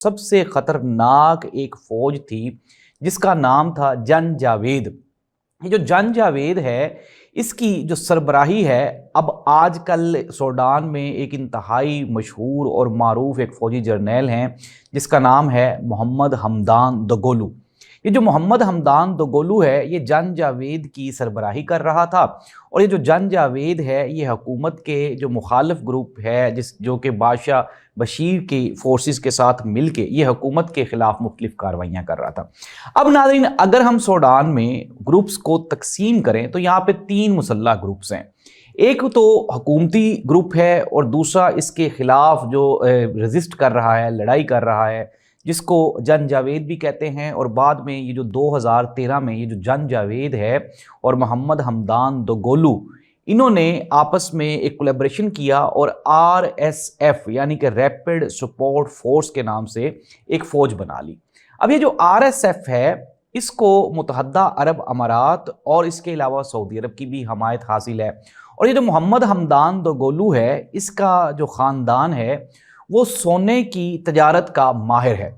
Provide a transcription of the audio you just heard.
سب سے خطرناک ایک فوج تھی جس کا نام تھا جن جاوید۔ یہ جو جن جاوید ہے اس کی جو سربراہی ہے اب آج کل سوڈان میں ایک انتہائی مشہور اور معروف ایک فوجی جرنیل ہیں جس کا نام ہے محمد حمدان دگولو۔ یہ جو محمد حمدان دگولو ہے یہ جن جاوید کی سربراہی کر رہا تھا، اور یہ جو جن جاوید ہے یہ حکومت کے جو مخالف گروپ ہے جو کہ بادشاہ بشیر کی فورسز کے ساتھ مل کے یہ حکومت کے خلاف مختلف کارروائیاں کر رہا تھا۔ اب ناظرین، اگر ہم سوڈان میں گروپس کو تقسیم کریں تو یہاں پہ 3 مسلح گروپس ہیں۔ ایک تو حکومتی گروپ ہے اور دوسرا اس کے خلاف جو ریزسٹ کر رہا ہے، لڑائی کر رہا ہے، جس کو جن جاوید بھی کہتے ہیں، اور بعد میں یہ جو 2013 میں یہ جو جن جاوید ہے اور محمد حمدان دگولو انہوں نے آپس میں ایک کولیبریشن کیا اور RSF یعنی کہ ریپڈ سپورٹ فورس کے نام سے ایک فوج بنا لی۔ اب یہ جو RSF ہے اس کو متحدہ عرب امارات اور اس کے علاوہ سعودی عرب کی بھی حمایت حاصل ہے، اور یہ جو محمد حمدان دگولو ہے اس کا جو خاندان ہے وہ سونے کی تجارت کا ماہر ہے۔